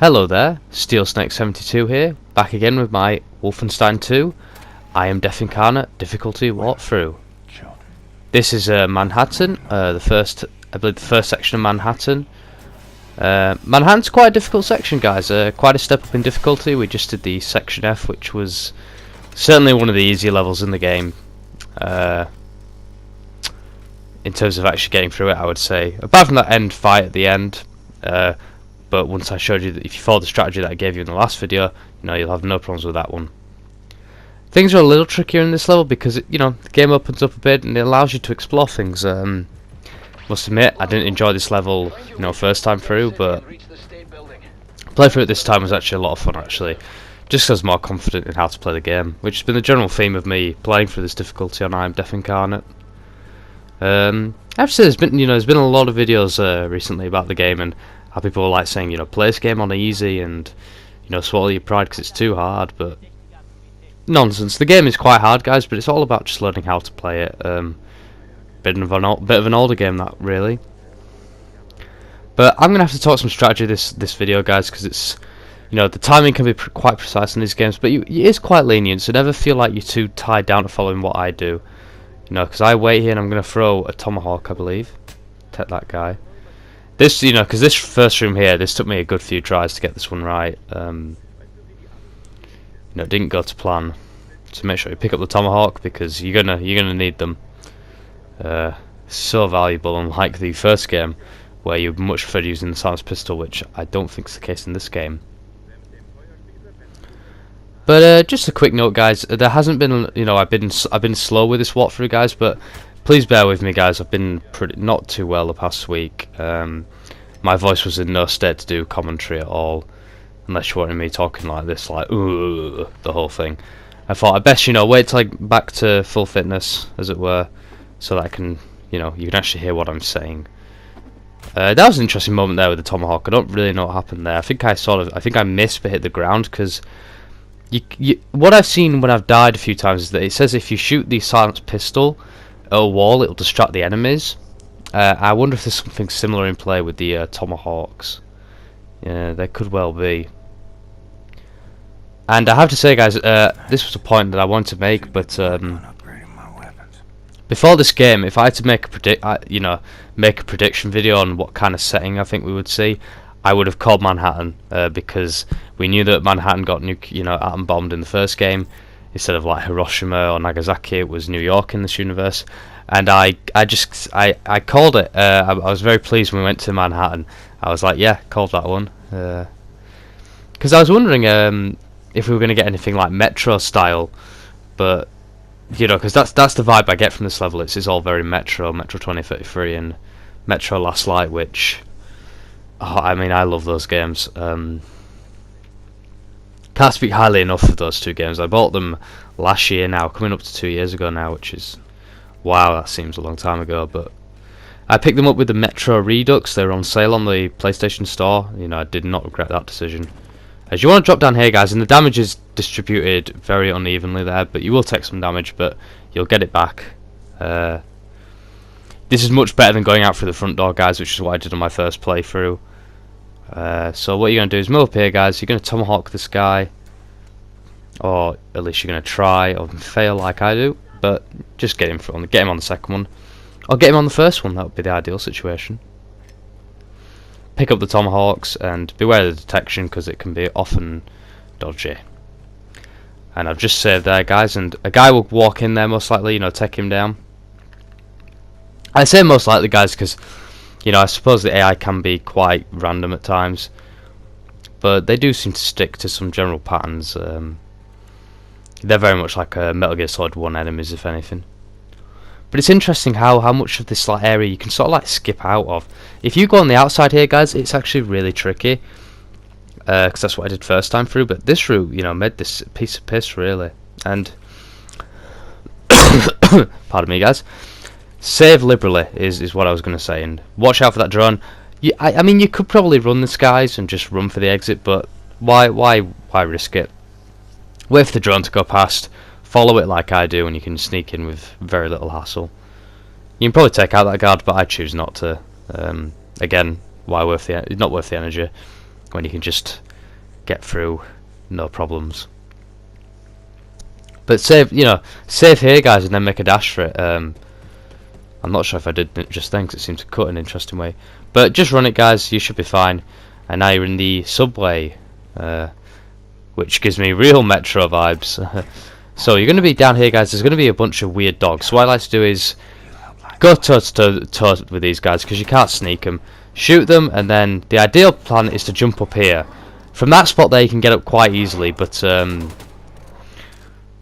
Hello there, SteelSnake72 here, back again with my Wolfenstein 2 Am Death Incarnate difficulty walkthrough. This is Manhattan, I believe the first section of Manhattan. Manhattan's quite a difficult section, guys, quite a step up in difficulty. We just did the section F, which was certainly one of the easier levels in the game. In terms of actually getting through it, I would say. Apart from that end fight at the end, but once I showed you that if you follow the strategy that I gave you in the last video, you'll have no problems with that one. Things are a little trickier in this level because the game opens up a bit and it allows you to explore things. Must admit, I didn't enjoy this level, first time through, but play through it this time was actually a lot of fun, actually. Just because I was more confident in how to play the game, which has been the general theme of me playing through this difficulty on Am Death Incarnate. I have to say, there's been a lot of videos recently about the game and how people are like saying, play this game on easy and swallow your pride because it's too hard, but nonsense. The game is quite hard, guys, but it's all about just learning how to play it. Bit of an older game, that, really. But I'm gonna have to talk some strategy this video, guys, because it's the timing can be quite precise in these games, but it is quite lenient, so never feel like you're too tied down to following what I do. Because I wait here and I'm gonna throw a tomahawk, I believe. Take that guy. This, because this first room here, this took me a good few tries to get this one right. It didn't go to plan. So make sure you pick up the tomahawk because you're gonna need them. So valuable, unlike the first game, where you much prefer using the silenced pistol, which I don't think is the case in this game. But just a quick note, guys. There hasn't been, I've been slow with this walkthrough, guys, but please bear with me, guys. I've been not too well the past week. My voice was in no state to do commentary at all, unless you wanted me talking like this, like the whole thing. I thought I'd best, wait till I get back to full fitness, as it were, so that I can, you can actually hear what I'm saying. That was an interesting moment there with the tomahawk. I don't really know what happened there. I think I missed but hit the ground because what I've seen when I've died a few times is that it says if you shoot the silenced pistol at a wall, it'll distract the enemies. I wonder if there's something similar in play with the tomahawks. Yeah, there could well be. And I have to say, guys, this was a point that I wanted to make, but before this game, if I had to make a prediction video on what kind of setting I think we would see, I would have called Manhattan, because we knew that Manhattan got atom bombed in the first game. Instead of like Hiroshima or Nagasaki, it was New York in this universe, and I called it. I was very pleased when we went to Manhattan. I was like, yeah, called that one, because I was wondering if we were going to get anything like Metro style, but because that's the vibe I get from this level. It's all very Metro 2033 and Metro Last Light, which I love those games. Can't speak highly enough of those two games. I bought them last year now, coming up to 2 years ago now, which is, wow, that seems a long time ago, but I picked them up with the Metro Redux. They were on sale on the PlayStation Store. I did not regret that decision. As you want to drop down here, guys, and the damage is distributed very unevenly there, but you will take some damage, but you'll get it back. This is much better than going out through the front door, guys, which is what I did on my first playthrough. So what you're going to do is move up here, guys. You're going to tomahawk this guy, or at least you're going to try, or fail like I do, but just get him on the second one, or get him on the first one. That would be the ideal situation. Pick up the tomahawks and beware of the detection because it can be often dodgy. And I've just saved there, guys, and a guy will walk in there most likely, take him down. I say most likely, guys, because I suppose the AI can be quite random at times, but they do seem to stick to some general patterns. They're very much like Metal Gear Solid 1 enemies, if anything. But it's interesting how much of this area you can sort of like skip out of. If you go on the outside here, guys, it's actually really tricky, because that's what I did first time through. But this route, made this a piece of piss, really. And pardon me, guys. Save liberally is what I was going to say, and watch out for that drone. I mean, you could probably run this, guys, and just run for the exit, but why risk it? Wait for the drone to go past, follow it like I do, and you can sneak in with very little hassle. You can probably take out that guard, but I choose not to. Again, not worth the energy. when you can just get through, no problems. But save, you know, save here, guys, and then make a dash for it. I'm not sure if I did it just then, because it seemed to cut in an interesting way. But just run it, guys. You should be fine. And now you're in the subway, which gives me real Metro vibes. So you're going to be down here, guys. There's going to be a bunch of weird dogs. So what I like to do is go toe to toe with these guys, because you can't sneak them. Shoot them, and then the ideal plan is to jump up here. From that spot there, you can get up quite easily, but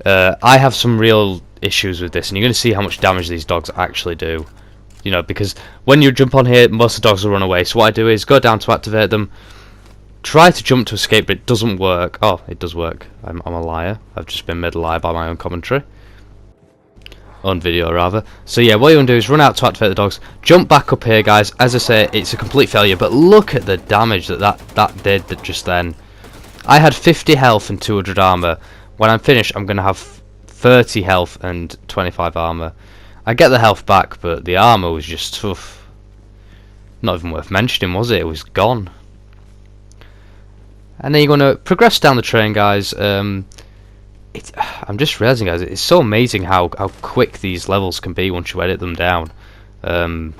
I have some real issues with this, and you're going to see how much damage these dogs actually do. You know, because when you jump on here, most of the dogs will run away. So what I do is go down to activate them, try to jump to escape, but it doesn't work. Oh, it does work. I'm a liar. I've just been made a liar by my own commentary. On video, rather. So yeah, what you want to do is run out to activate the dogs, jump back up here, guys. As I say, it's a complete failure, but look at the damage that did just then. I had 50 health and 200 armor. When I'm finished, I'm going to have 30 health and 25 armor. I get the health back, but the armor was just tough. Not even worth mentioning, was it? It was gone. And then you're going to progress down the train, guys. I'm just realizing, guys, it's so amazing how quick these levels can be once you edit them down. You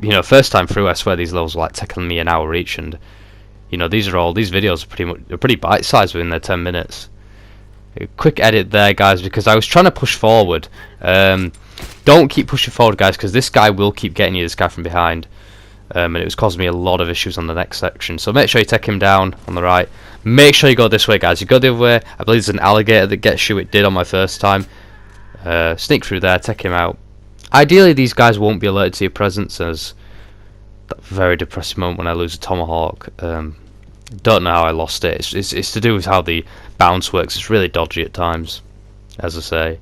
know, first time through, I swear these levels were like taking me an hour each, and you know, these videos are pretty bite-sized within their 10 minutes. A quick edit there, guys, because I was trying to push forward. Don't keep pushing forward, guys, because this guy will keep getting you, this guy from behind. And it was causing me a lot of issues on the next section. So make sure you take him down on the right. Make sure you go this way, guys. You go the other way. I believe there's an alligator that gets you. It did on my first time. Sneak through there, take him out. Ideally, these guys won't be alerted to your presence, as that very depressing moment when I lose a tomahawk. Don't know how I lost it. It's to do with how the bounce works. It's really dodgy at times, as I say.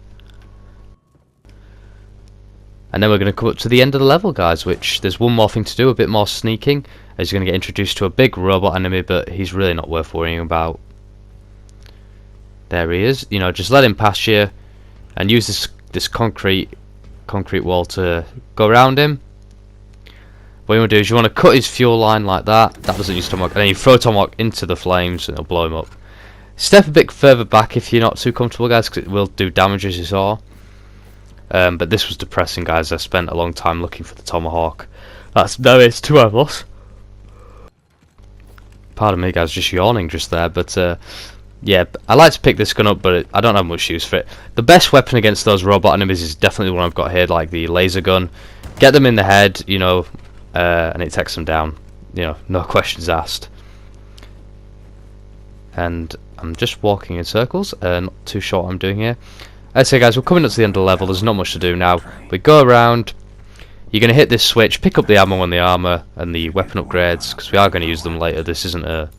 And then we're going to come up to the end of the level, guys, which there's one more thing to do, a bit more sneaking, as you're going to get introduced to a big robot enemy, but he's really not worth worrying about. There he is. You know, just let him pass you, and use this concrete wall to go around him. What you want to do is you want to cut his fuel line like that. That doesn't use tomahawk, and then you throw tomahawk into the flames, and it'll blow him up. Step a bit further back if you're not too comfortable, guys, because it will do damage, as you saw. But this was depressing, guys. I spent a long time looking for the tomahawk. There it's 2 of us. Pardon me, guys, just yawning just there. But yeah, I like to pick this gun up, but I don't have much use for it. The best weapon against those robot enemies is definitely the one I've got here, like the laser gun. Get them in the head, you know, and it takes them down. You know, no questions asked. And I'm just walking in circles. Not too sure what I'm doing here. I'd say, guys, we're coming up to the end of the level. There's not much to do now. We go around. You're going to hit this switch, pick up the ammo and the armor and the weapon upgrades, because we are going to use them later. This isn't a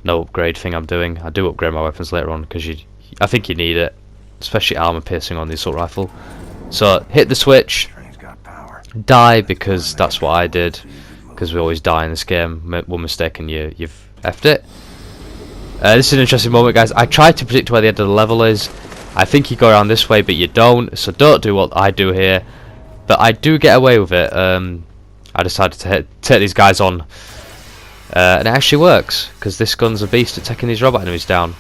no upgrade thing I'm doing. I do upgrade my weapons later on, because I think you need it, especially armor piercing on the assault rifle. So hit the switch, die, because that's what I did, because we always die in this game. One mistake and you've effed it. This is an interesting moment, guys. I tried to predict where the end of the level is. I think you go around this way, but you don't, so don't do what I do here. But I do get away with it. I decided to take these guys on, and it actually works, because this gun's a beast at taking these robot enemies down.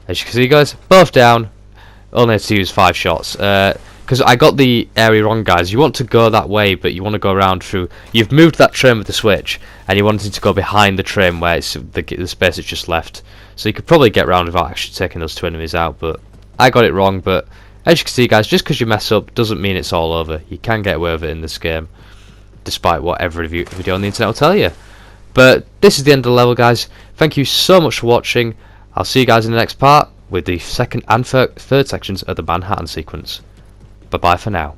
As you can see, guys, both down. Only had to use 5 shots. Because I got the area wrong, guys. You want to go that way, but you want to go around through. You've moved that train with the switch, and you wanted to go behind the train where it's the space it's just left. So you could probably get around without actually taking those 2 enemies out, but I got it wrong. But as you can see, guys, just because you mess up doesn't mean it's all over. You can get away with it in this game, despite what every video on the internet will tell you. But this is the end of the level, guys. Thank you so much for watching. I'll see you guys in the next part with the second and third sections of the Manhattan sequence. Bye bye for now.